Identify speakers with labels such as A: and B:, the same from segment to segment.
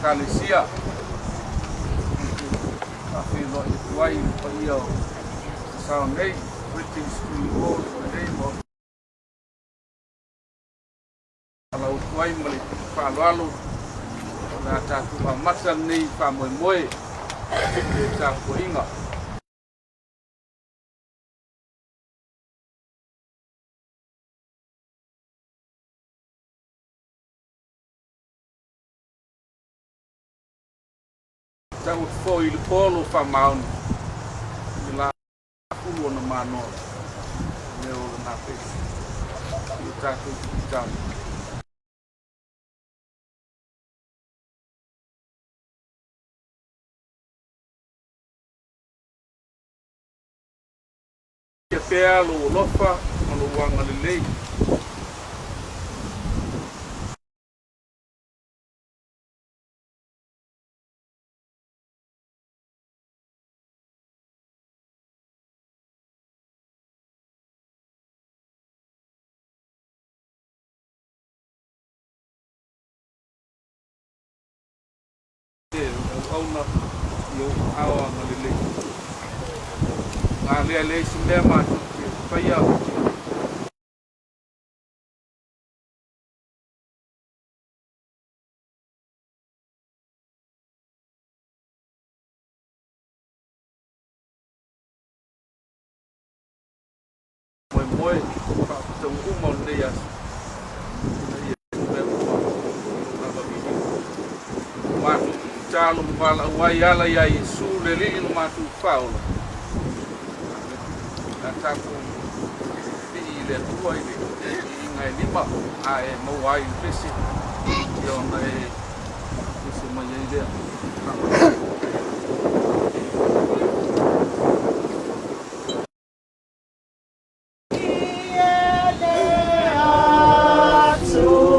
A: Kalesia Afilo Wai Pio Sound Day British School Name of Kalau Wai Mali Palalu na tatu masa ni pamoy sa kuinga sa foi il polo fa maun la kulo na mano leo na pe tatu jam ke pelo lofa no wanga lei ona yo awa ngalele ngale sinema paya moi pa tunggu mon dia matu calo pala wayala ya Yesu leli no matu Paulo ataku ile tua ile ngai lima ai mo wai pesi yo ngai isi manyide
B: So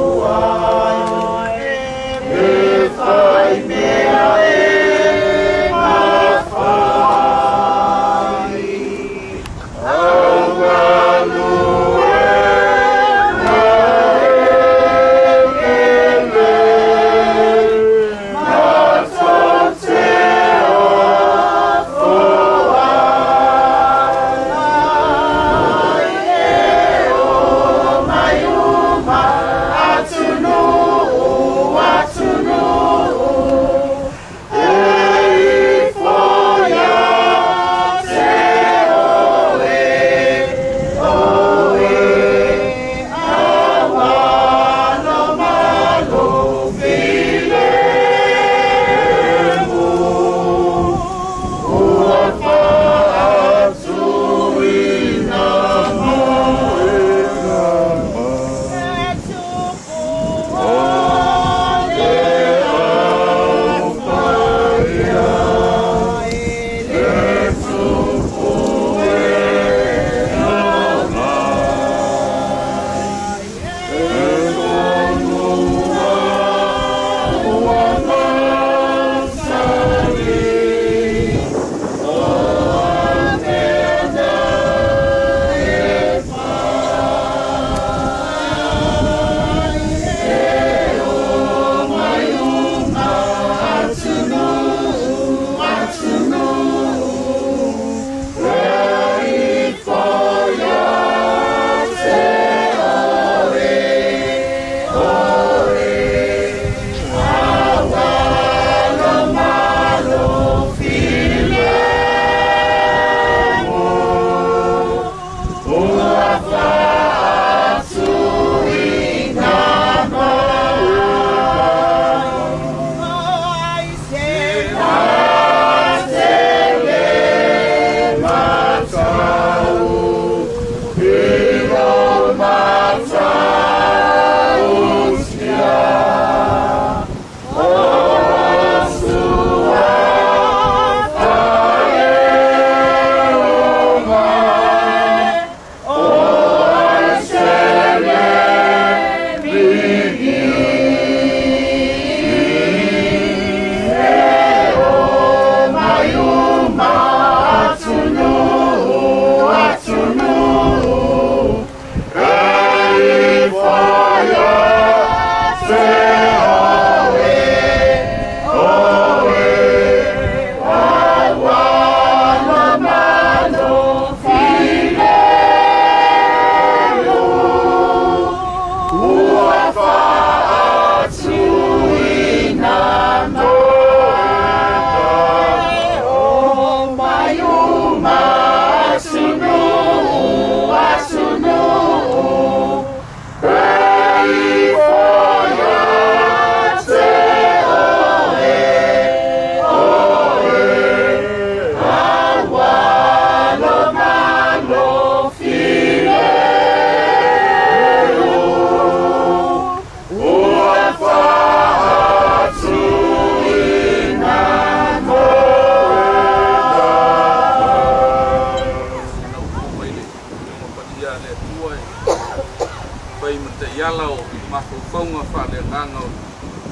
A: konga whalenanga o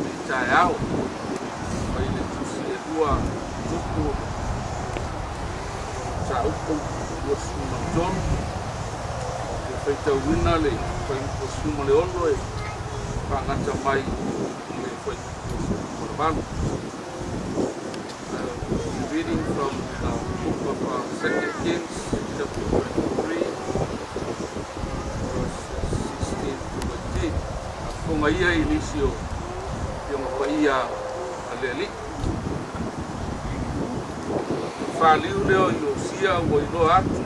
A: le tae au. Pai le tusi e rua tuku sa upo ua suma John. Ke whaitau wina le ua suma le ono e whangata mai le whaitau suma le wanu. Reading from the book of 2 Kings, chapter 23, verses 16 to 18. Kung ia inisio yung paia aleli. Whaliu leo ilo sia o ilo atu.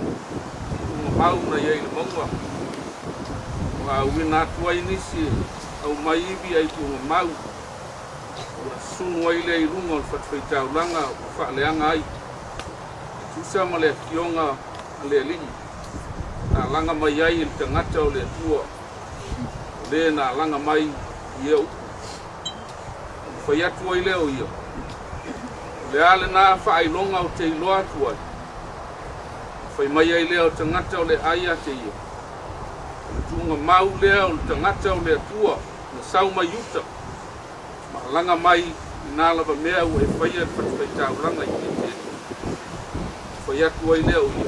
A: Kung mau na ia ilo maua. Wa wina atua inisi au maibi ai kung mau. Sunu ai le ilunga o whatwhaitau langa o whaaleanga ai. Tusa ma le kionga le lingi. Na langa mai ai il tangata o le tua. Le na langa mai ia upu. Whai atu ai leo ia. Le ale na whailonga o te iloa atu ai. Whai mai ai leo tangata o le aia te ia. Tunga mau leo o tangata o le tua. Na sau mai uta. Langa mai nā lava mea ua e whaia whaitau langa i te te. Whai atu ai leo ia.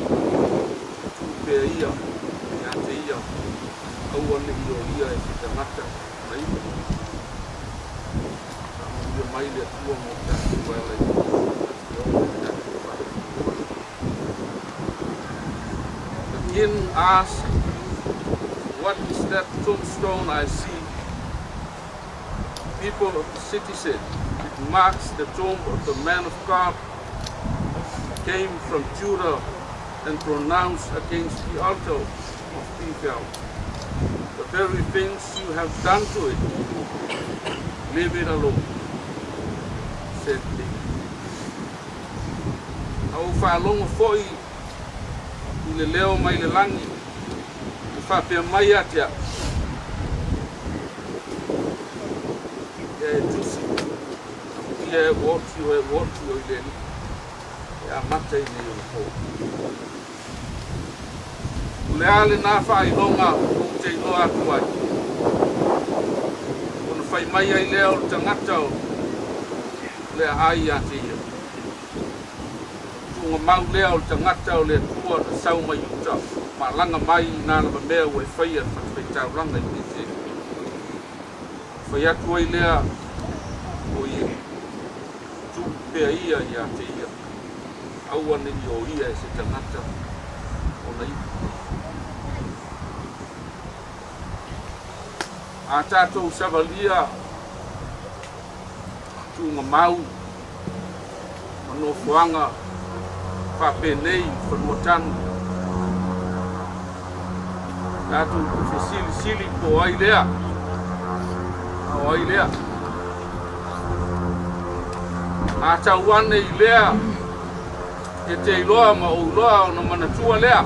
A: Tūpea ia, ia te ia. Aua ne i o ia e te tangata na iwa. Ia mai le tua mo te atu wala i The king asked, "What is that tombstone I see?" People of the city said, "It marks the tomb of the man of God who came from Judah and pronounced against the altar of Bethel. The very things you have done to it, leave it alone," said they. Au whaalonga foi i le leo mai le langi, i whapea mai atia. Tusi, ia wotu o ile ni, ia mata i nei o po. Le ale nā whailonga o te iloa atu ai. Ona whai mai ai leo o tangata o le ai a te ia. Tunga mau leo o tangata o le tua na sau mai uta, ma langa mai nā lava mea o e whaia whaitau langa i te. Whai atu ai lea o ia. Tūpea ia i a te ia. Aua ni o ia e se tangata o na iwa. A tātou savalia tūnga mau mano fuanga whapenei whanuatanu. Tātou whesili po ai lea. O ai lea. A tauane i lea e te iloa ma o iloa o na manatua lea.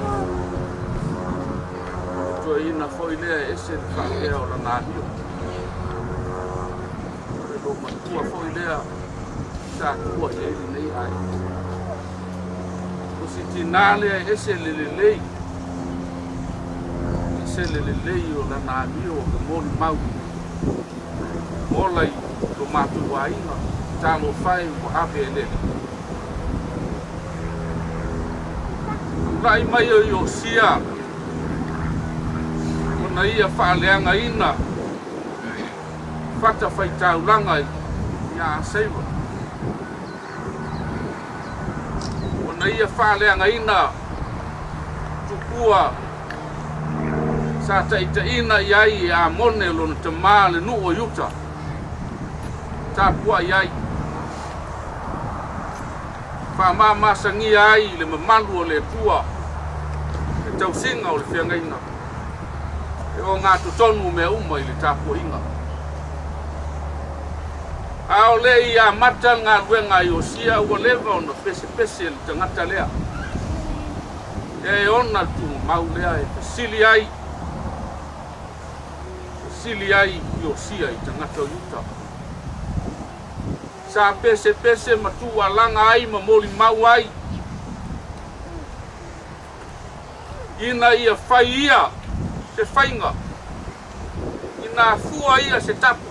A: Tua ina foi lea e se whakea o la nāhio. E lo matua foi lea sa tua e ili nei ai. O si tina lea e se lelelei. E se lelelei o la nāhio o ke mori mau. Molai lo matua ina. Talo whai o ape e lele. Rai mai o sia. Ona ia whaaleanga ina. Whata whaitau langa ia seiwa. Ona ia whaaleanga ina. Tukua. Sa taita ina iai a mone lona te maa le nu o yuta. Tāpua iai. Whamamasangi ai le mamalu o le tua. E tausinga o le whiangaina. E o ngā tutonu mea uma i le tāpua inga. A o le i a mata ngā ruenga i o sia ua lewa o na pese le tangata lea. E ona tu mau lea e sili ai. Sili ai i o sia i tangata o yuta. Sa pese matua langa ai ma moli mau ai. Ina ia whai ia, se whainga. Ngā fua ia se tapu.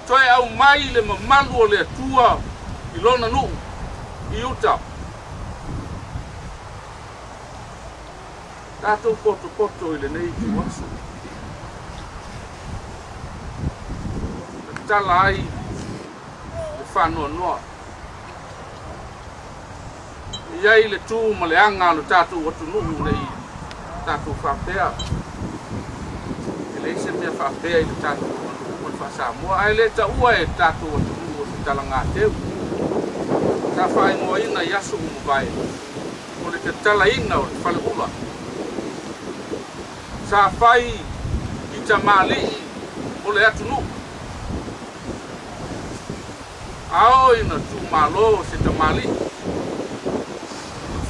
A: Toe au mai le mamalu o le atua I lona nuu I uta. Tātou poto I le nei ki wasu. Tala ai le whanua noa. Iai le tū ma le anga no tātou watu nuhu nei tātou whapea. Leise mea whapea I le tātou o le whasamoa. Ai le ta ua e tātou o tunu o se tala ngā teu. Tā whae moa ina I aso umu vai. O le te tala ina o le whale ula. Sa whai I ta mali o le atu nuku. Ao ina tu malo se ta mali.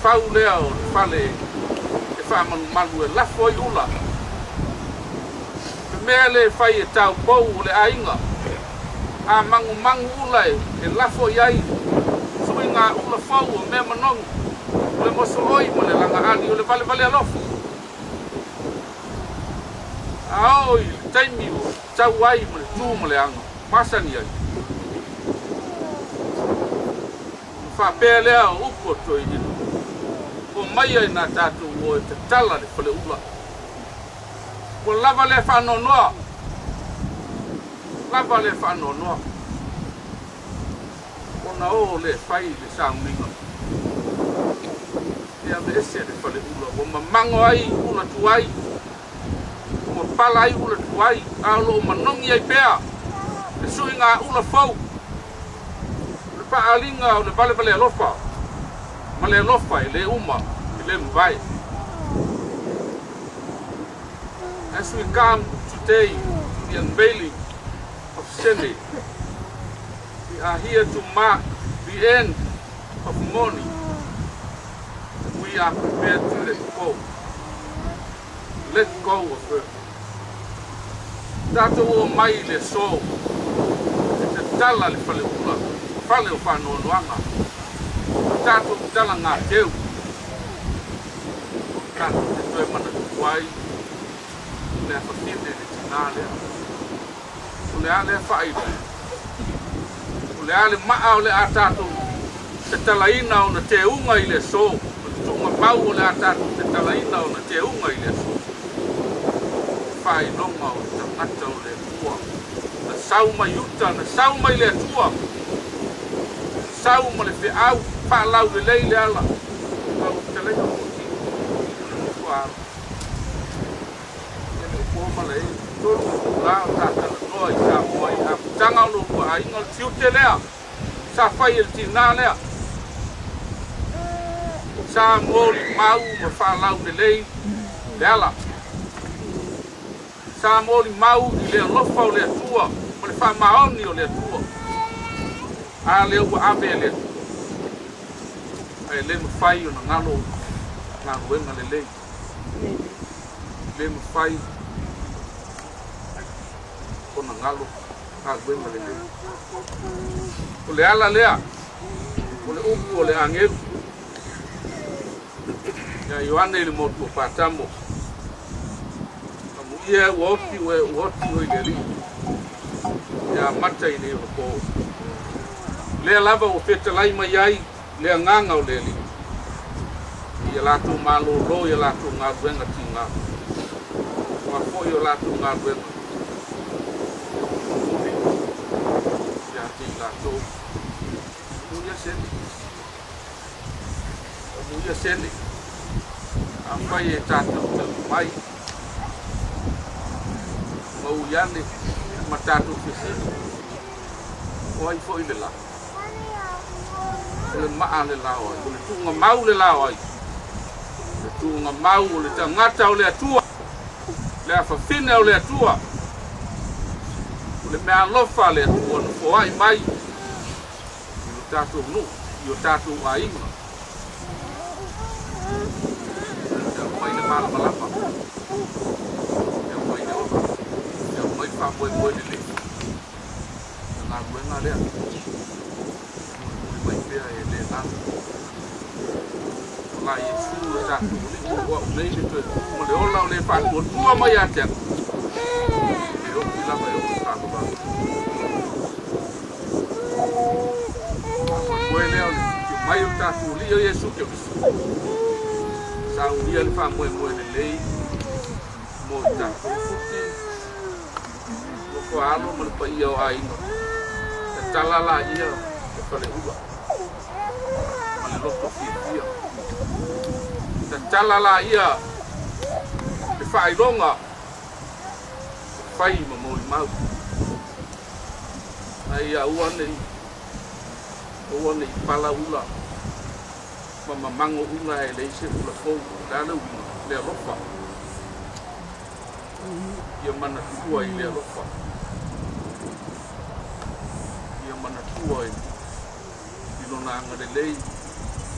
A: Whau lea o le whale e whamanu malu e lafo I ula. Mea le whai e tau pou o le ainga. A mangu ula e lafo iai. Sui ngā ula whau o mea manongu. O le moso oi mo le langa ali o le vale alofu. Ao I le taimi o tau ai mo le tū mo le anga. Masani ai. Whapea lea o upo toi inu. O mai ai nā tātou o e te tala le whale ula. O lava le whanonoa. Lava le whanonoa. O na o le whai le sauninga. Ea me ese le whale ula. O mamango ai ula tuai. O pala ai ula tuai. Aolo o manongi ai pea. E sui ngā ula fau. Le paalinga o le vale alofa. Ma le alofa I le uma. I le mwai. As we come today to the unveiling of SENE, we are here to mark the end of mourning. We are prepared to let go. Let go of her. Tātou o mai le so, e te tala le whale ula, whale o whanoanoanga. Tātou tala ngā teu. Tātou te toe mana tuai. Le whawhine le tina lea. O le ale whaida. O le ale maa o le a tātou. Te talaina o na te unga I le so. O le tunga mau o le a tātou. Te talaina o na te unga I le so. Whai nonga o le tangata o le tua. Na sauma yuta, na sauma I le tua. Sauma le whiau, whaalau le lei le ala. Au te leika o ti. Tua ala. Malay, tolu la tata no I sa mo I ha tanga lo ko ai ngol fiute lea sa fai el tina lea sa mo mau mo fa lau de lei dela sa mo mau I le lofa o le tua mo le fa maoni o le tua a le o ave le ai le mo fai o na ngalo na wenga le lei le mo fai Kona ngalo a gwema le lei. O le ala lea. O le upu o le angeru. Ia Ioane le motu o pātamo. Amu ia uoti o I le li. Ia mata I le o Lea lava o peta lai mai ai. Lea nganga o le li. Ia lātou mālolo, ia lātou ngā ruenga ti ngā. Wa foi o lātou ngā ruenga. Muia SENE a whai e tātou te mai mau iane ma tātou whisi o ai fo I le la o le maa le lao ai o le tunga mau le lao ai le tunga mau o le tangata o le atua le awhawhine o le atua o le mea lofa le atua no fo ai mai I o tātou nu I o tātou a inga mai le mala malapa mai le oka mai wha moe le le ngā ruenga lea mai pia e le nana o la Iesu e tātou o le ua o nei le tue mo le ola o le wha tua mai a tea e o ki lava e o ki whāpapa. Koe leo le ki mai o tātou li o Iesu ki o kisu. Sa uia le whamoe moe le lei, mo i tātou futi, mo ko alo ma le pa ia o aino. E talala ia e whale ua, ma le loto fia. E talala ia e whailonga, whai ma mo i mau. Ai a ua nei pala ula, ma mango ula e leise ula fou, dana ula, lea rofa. Ia mana tua i lea rofa. Ia mana tua i lona anga le lei,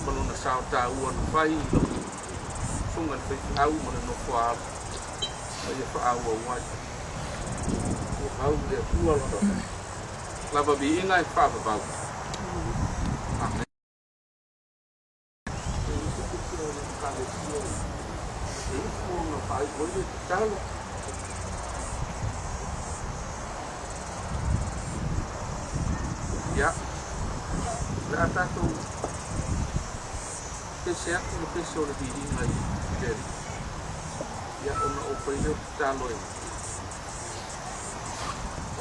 A: ma lona sao tā ua na whai, sunga na whai au ma le no whaara. Ia whaau au wai. Ua hau lea tua lona. Lava vi inga e whapapau. Ya, la tato que sea como que sobre vivir ahí, ya una opinión talo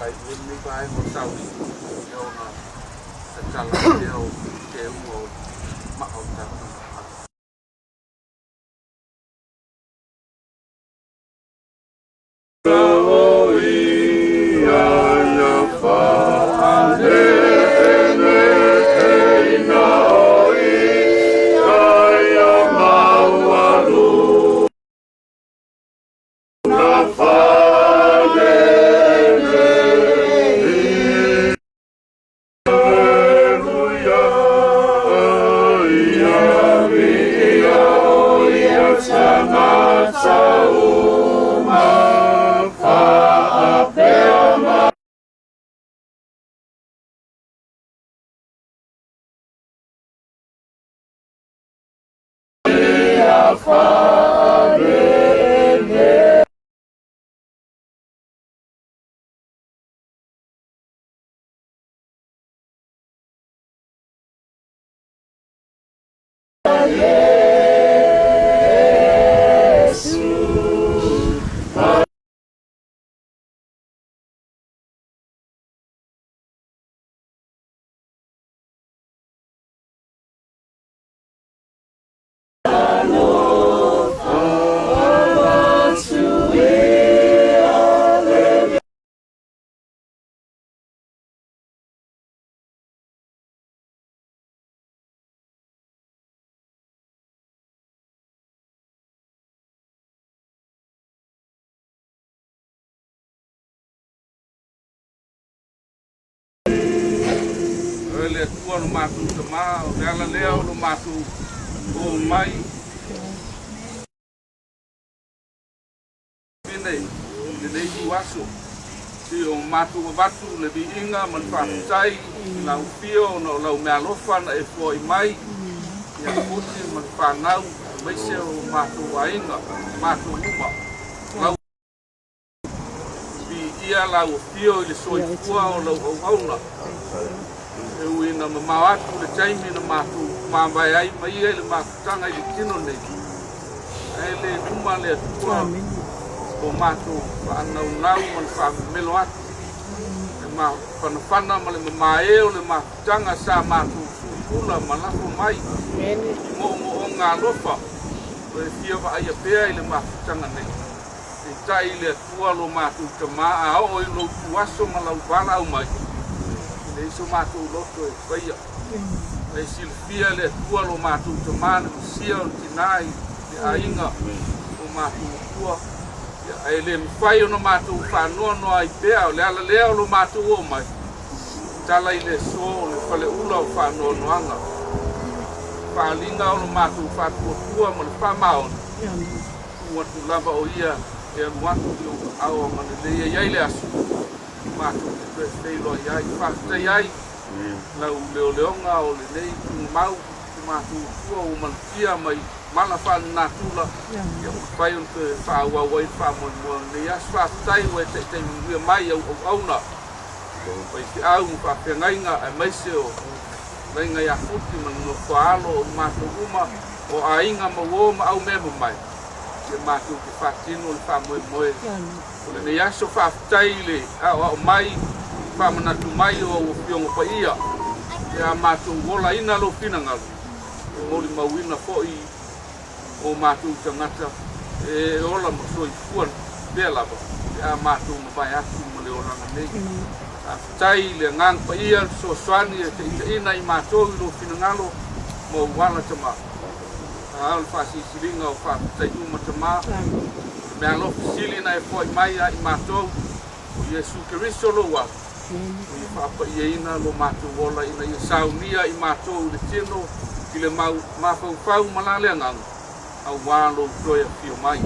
A: ahí me va a mostrar yo una tala yo que uno más alta. Le tua no matu tama, ela leo no matu o mai. Nei tu aso. Si o matu o batu le bi inga man whaatai, lau pio no lau mea lofana e foi mai. Ia puti man whanau, meise o matu a inga, matu uma. Lau bi ia lau pio i le soi kua o lau hauna. E ui na mamawatu le taimi na matu mambai ai mai e le makutanga i le tino nei. E le uma le atua o matu whanau nau man whamelo atu. E ma whanawhana ma le mamaeo le makutanga sa matu sukula malafo mai. Mo o ngā lofa. O e fia wa aia pēa i le makutanga nei. E tai le atua lo matu tamaa o i lo tuaso ma lau wala au mai. Le iso matu loto e whaia. Le silfia le tua lo matu tamana sia o tinai le ainga o matu tua. E le mwhai o no matu whanua no ai pēa o le ala leo lo matu o mai. Tala i le so le whale ula o whanua no anga. Whalinga o no matu whatua tua ma le whamao. Ua tu lava o ia e anuatu i o ao ma le leia iai le asu. Matu te feilo iai, whakta iai. Lau leo leonga o le nei tu mau, tu matu tua o malkia mai mala whanatula ia whai on te whaawawai whamoimoa nei as whaatai ua te mwia mai au auna pai te au whaapengainga e maise o lainga ia futi man no whaalo o mātou uma o ainga mawo ma au mema mai ia mātou te whaatino le whamoimoe o nei aso whaatai le au mai whamanatu mai o whiongo pa ia ia mātou wola ina lo pinangalu moli mauina fo'i o mātou tangata e ola masoi fuan pia lava ia mātou mawai atu ma le oranga nei tai le ngang pa ia so swani e te ina i mātou i lo pinangalo mo wala tama al fasi silinga o fa tai uma tama me alo sili na e foi mai i mātou o Yesu Keristo lo wa i fa pa ia lo mātou wola ina i saunia i mātou le tino i le mafau malale angang au walo toia fio mai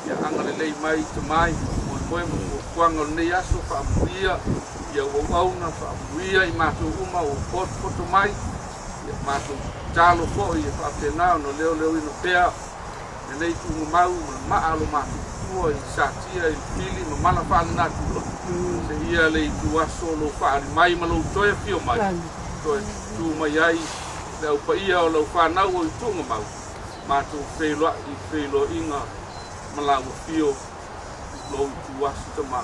A: ia anga le lei mai te mai mo kuanga nei aso whaamuia ia wauna whaamuia i mātou uma o poto mai ia mātou talo fo ia whaapenao no leo ino pea e nei tungu mau maa lo mātou tua i satia i pili ma mala whaanatu se ia le i tuaso lo whaari mai ma lo toia fio mai toia tu mai ai le au pa ia o lau whanau o i tunga mau mātou whelo inga malawa fio lo i tuaso ta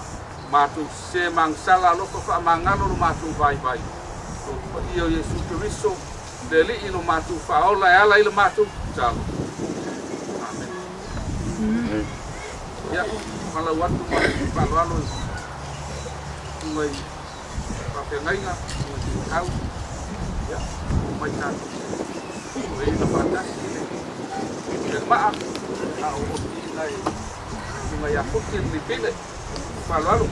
A: mātou se mangsala loko whaamangalo lo mātou vai lo pa ia o Yesu Keristo le li ino mātou whaola e ala ila mātou talo amen ia malau atu mai palo mai whapengainga mai tau ia mai tātou o ina whatasi le maa a o nei mai a puti ni pile palo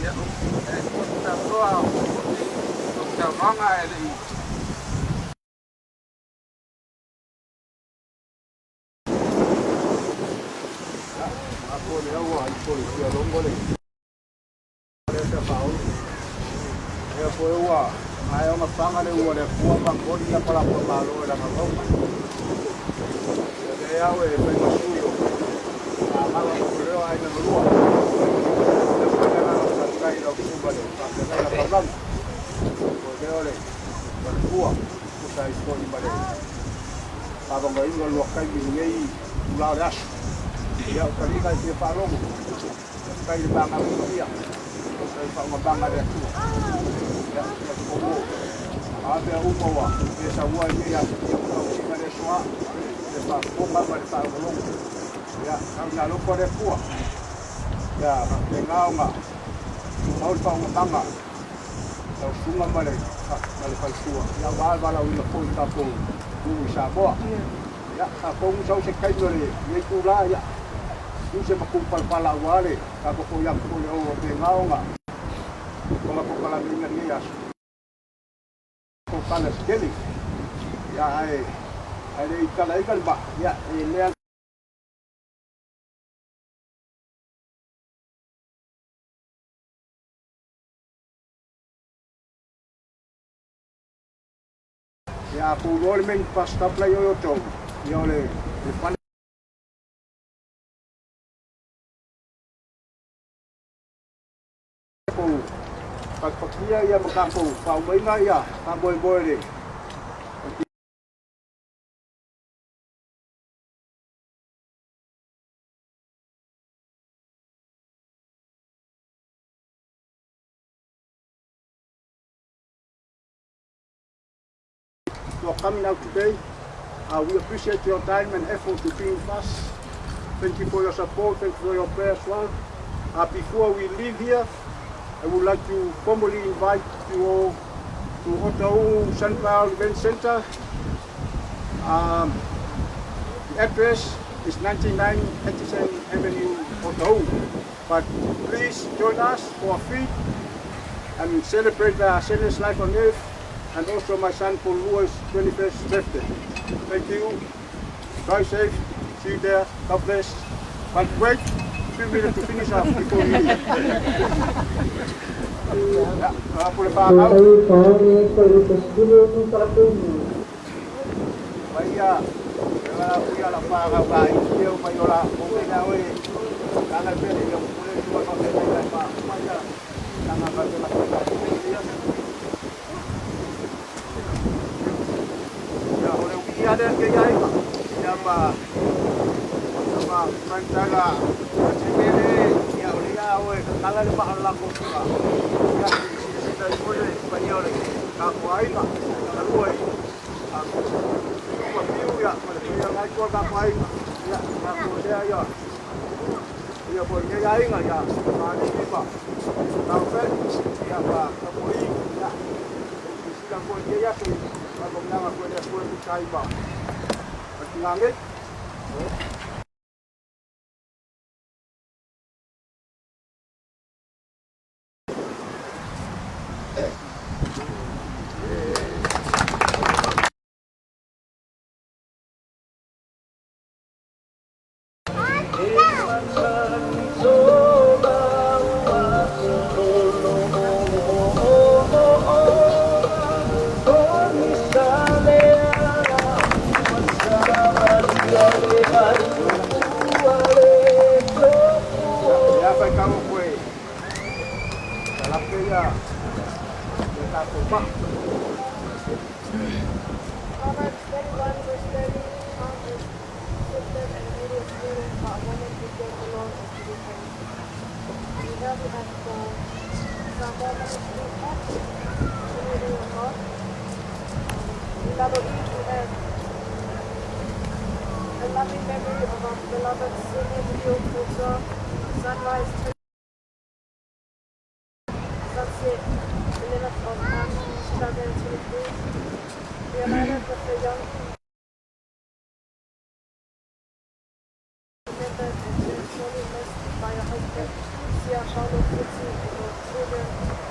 A: ia o tātoa o tāwanga e lei
B: ai ona panga le ua le pua pangoni la para por malo la maloma le au e pe masuyo a mala leo ai na lua le pone na sa kai lo kuba le pa la pardam ko le ole por pua ko sai ko ni bare pa bonga ingo lo kai ni nei la ras ya ka ni kai se pa longo kai le panga ko dia ko sai pa ma panga le tu ave a umoa esa ua ni ya o le soa le pa pomba pa sa lo ya na lo por pua ya tengaunga au pa un tanga au sunga male male pa sua ya va la una ponta po tu sa boa ya a po un sau se kai no le ni tu la ya tu se ma ku pa la wale ka ko ya ko le o tengaunga como ko la ni ya para sekali ya ai ikan ba ya ini ya probablemente pasta play yo to yo le pakia ya makampo pau mai ngai ya pa boy le for coming out today. We appreciate your time and effort to be with us. Thank you for your support, thank you for your prayers. Before we leave here, I would like to formally invite you all to Poutoa Central Event Center. The address is 99 Hutchison Avenue, Poutoa. But please join us for a feed and celebrate SENE's life on earth, and also my son Poutoa's 21st birthday. Thank you. Drive safe. See you there. God bless. But wait, 3 minutes to finish up before we leave. Boleh faham? Baia, kalau punya lah faham baik dia bayola mungkin awe kalau beli yang boleh cuma pakai baik pak, macam jangan pakai macam ya oleh dia ada gaya apa? Siapa? Sama menjaga sendiri ya oleh awe kalau lepas orang kota ya kita boleh banyak lagi tak baik tak lalu ya, yang aku tak main, ya, aku dia ya, dia punya jaring aja, mana ni pak, sampai ya pak, kembali ya, sudah punya ya tu, aku nak aku dia punya cai pak, langit.
C: A loving memory of our beloved SENE video Poutoa, sunrise, sunset, 11th of March 2023. We are honored with the young remembered and sorely missed by your husband, Sia Paulo Futsi, and your children,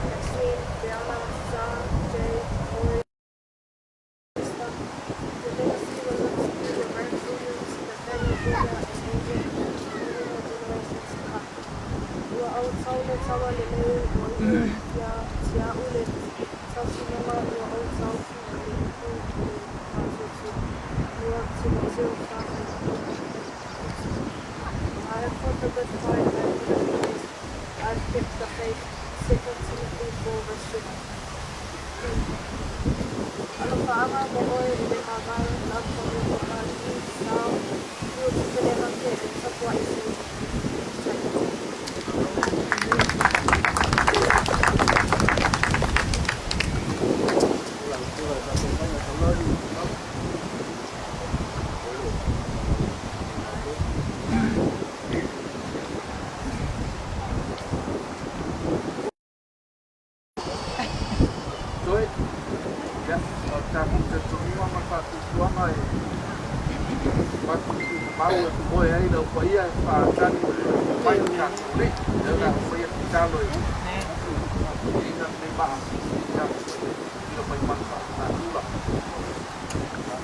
C: Maxine, Brianna, Zara, Jay, Ori. The legacy will live through your grandchildren, the family builder, and agent, and many generations to come. Ua au taule tawa leleu, ua ua tia ulet, tausinonga ua au tausi, and the ipu taututu, ua tumutu tausi. I have fought the good fight, I have kept the faith. I have kept the faith. 2 Timothy 4 verse 7. Ano paama mo oy ile magal ng pagmamahal ni sao yung pinagpilihan ko sa buwa isi.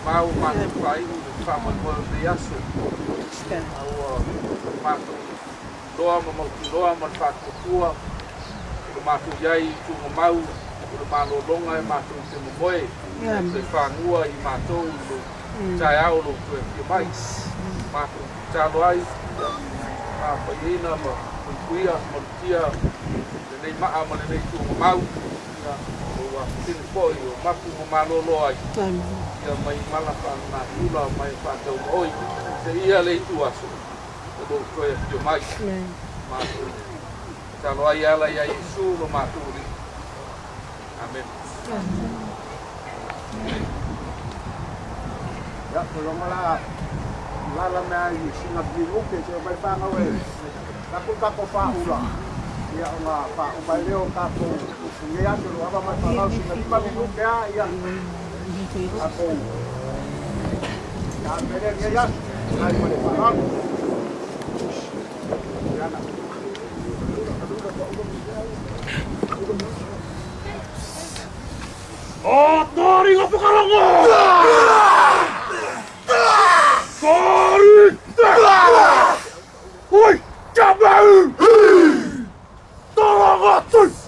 A: Mau matu pai sama mo diasu au matu doa mo doa mo fatu tua matu yai tu mau malo longa matu te moe se fangua I matu sai au lo tu mai matu chaloi a paina mo kuia mo tia nei ma mo nei tu mau wa tin poi o matu mo malo lo ai ia mai malapa na ula mai patau oi se ia le tu aso o do ko e mai ma talo ai ala ia Yesu lo maturi amen
B: ya tolong la mai singa biru ke se vai pa ngawe ta ku ka ko fa ula ya nga pa o ba leo ka ko ngia to aba ma pa la singa pa biru ke ya aku ya bere ya ai mo le paran ya na oh tori ngopo kalongo tori oi cabau tolong atus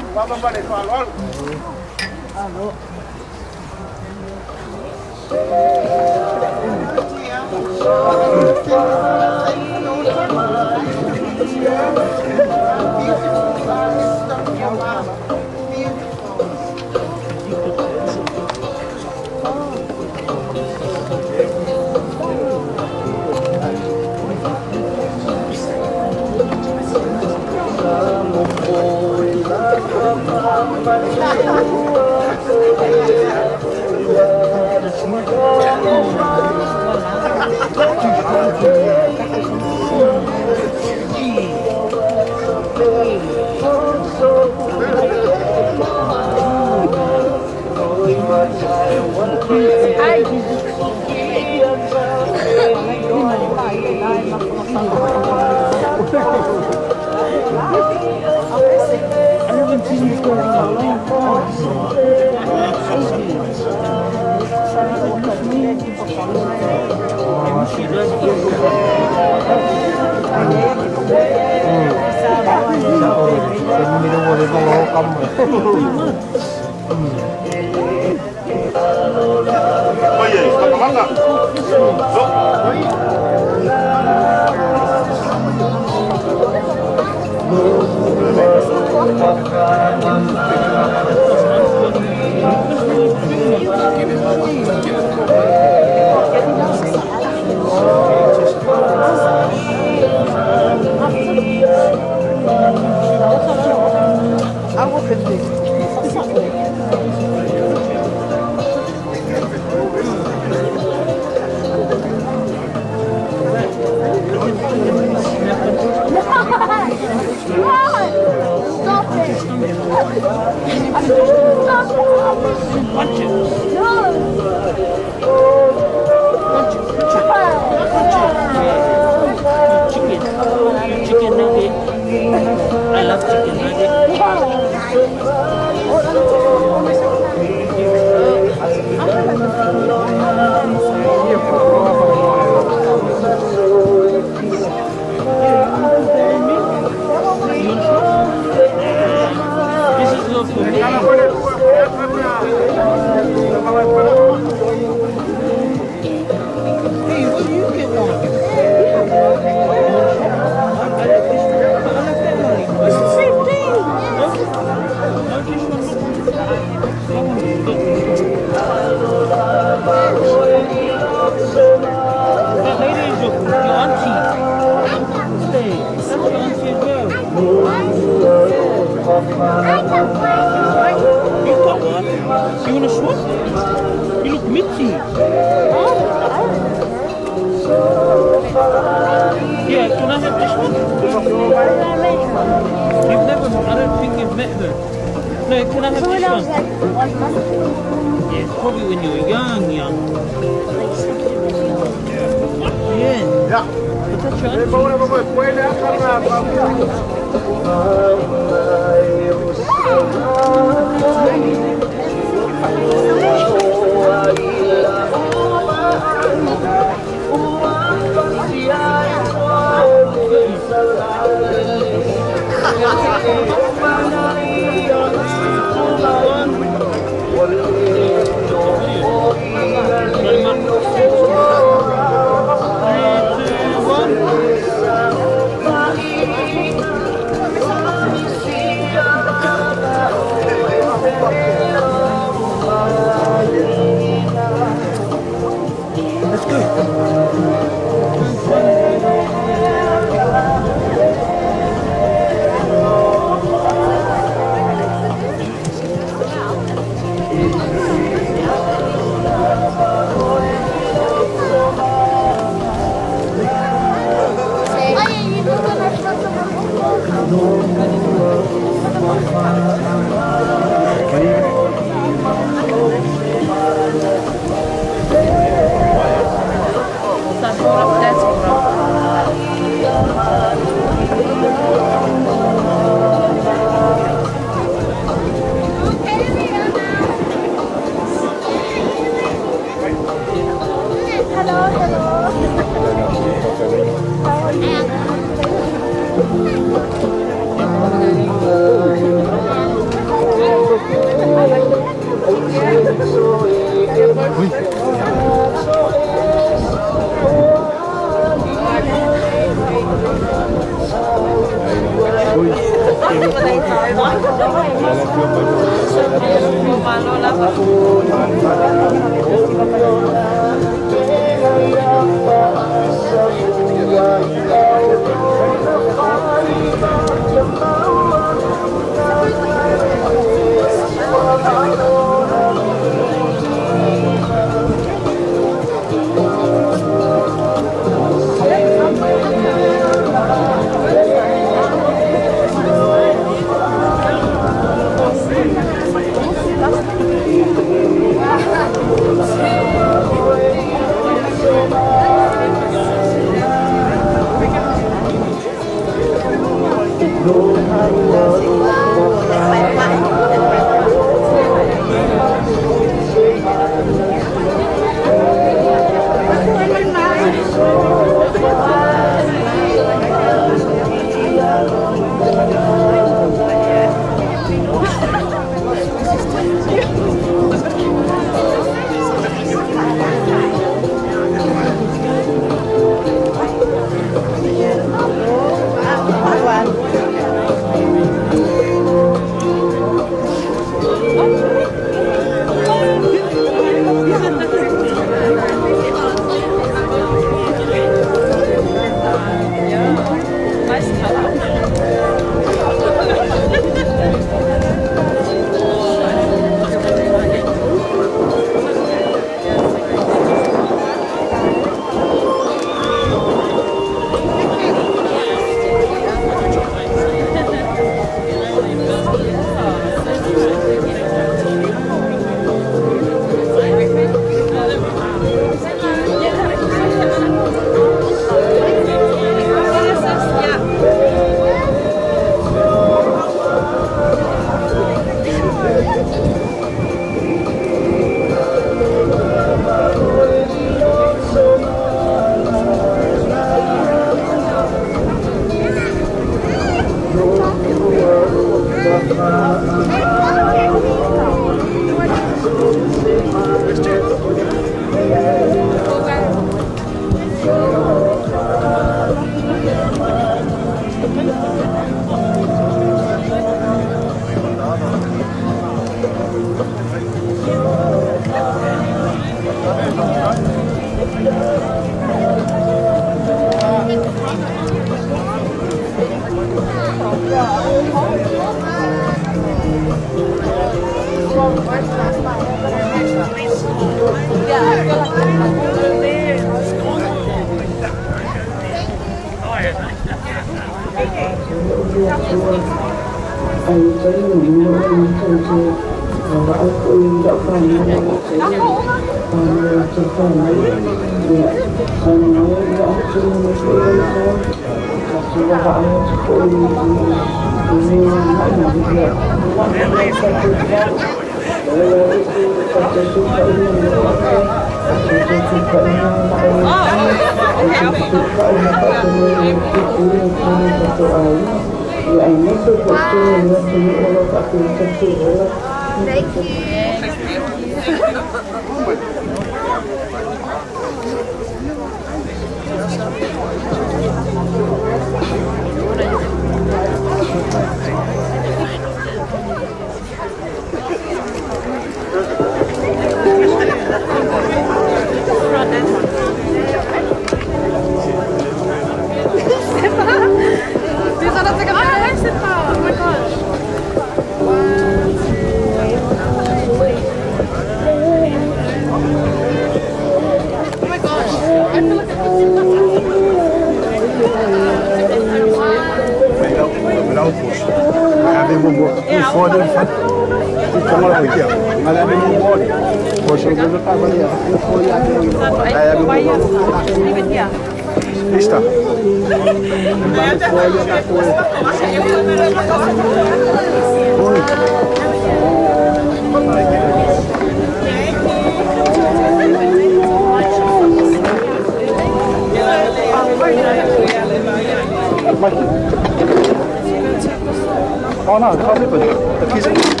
B: Oh no, it's possible. The kids.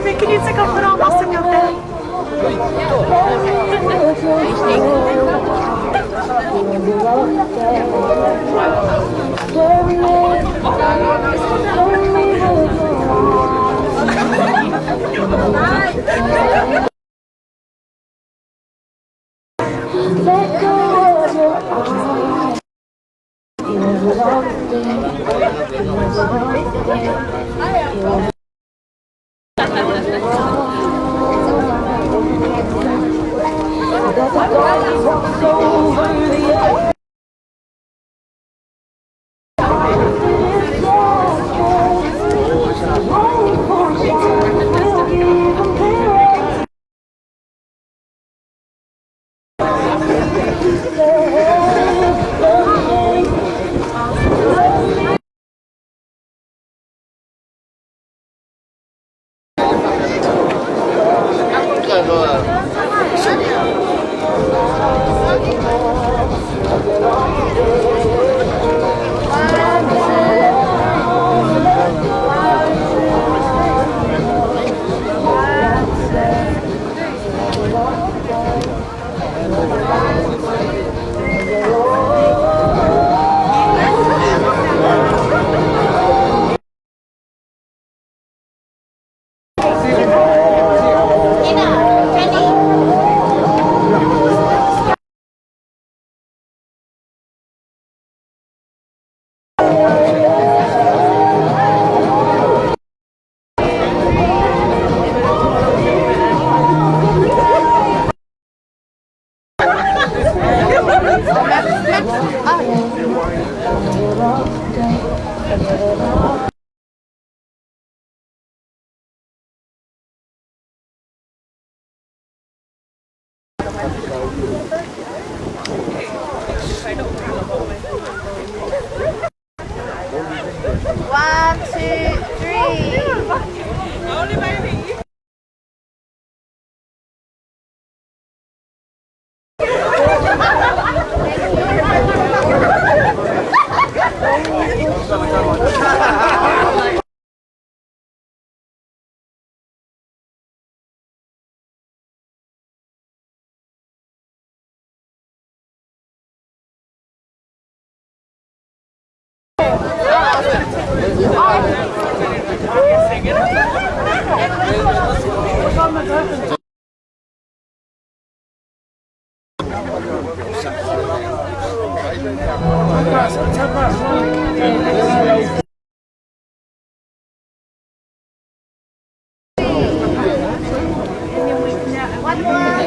C: Picnic kapıra basın yok. One, two, three. One more.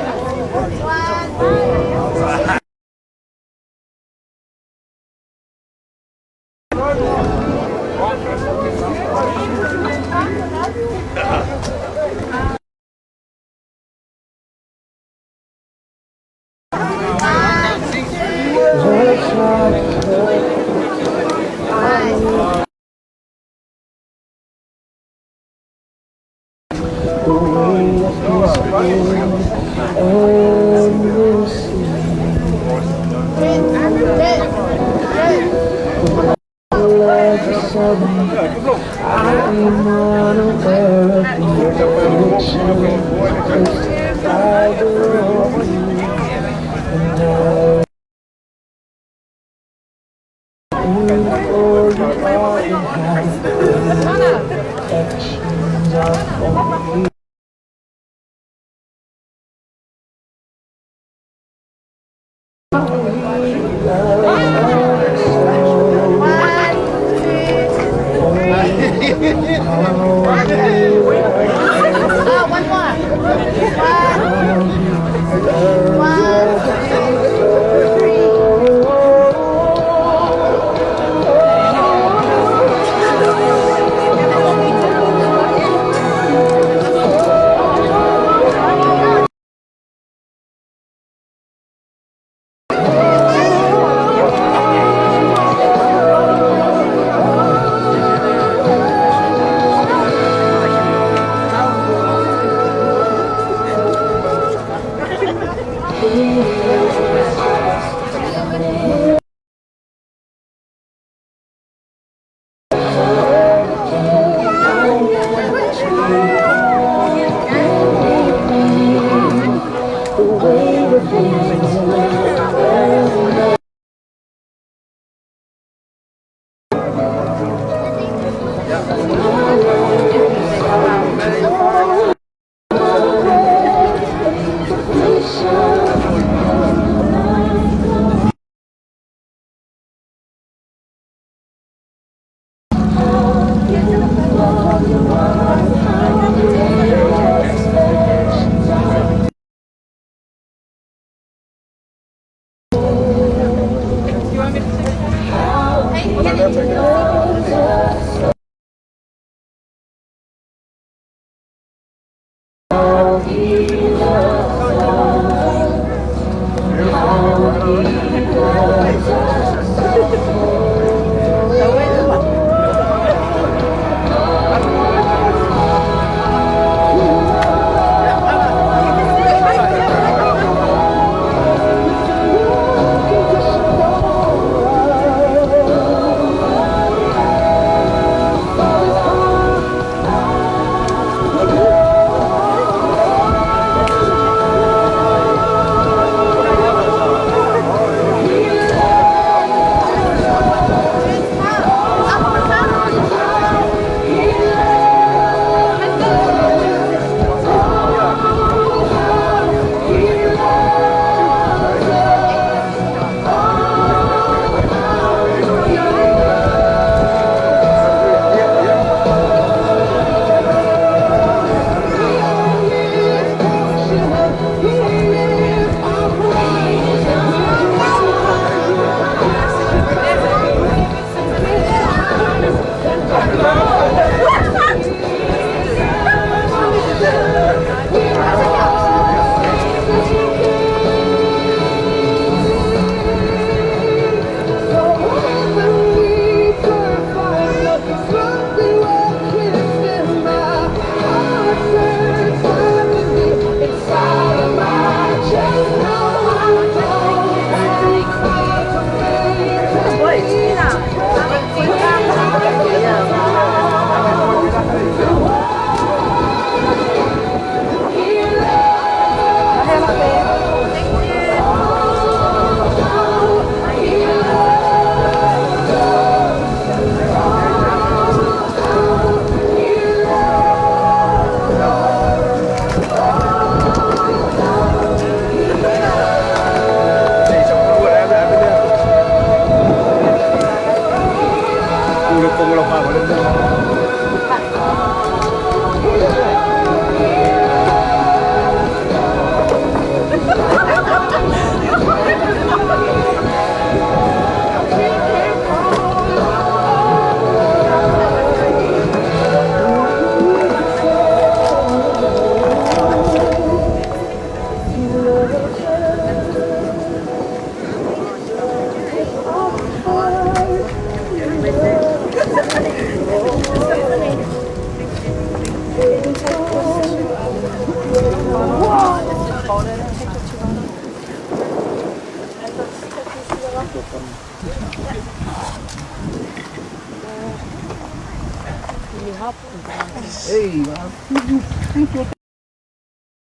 C: Ini hapon.
B: Ei,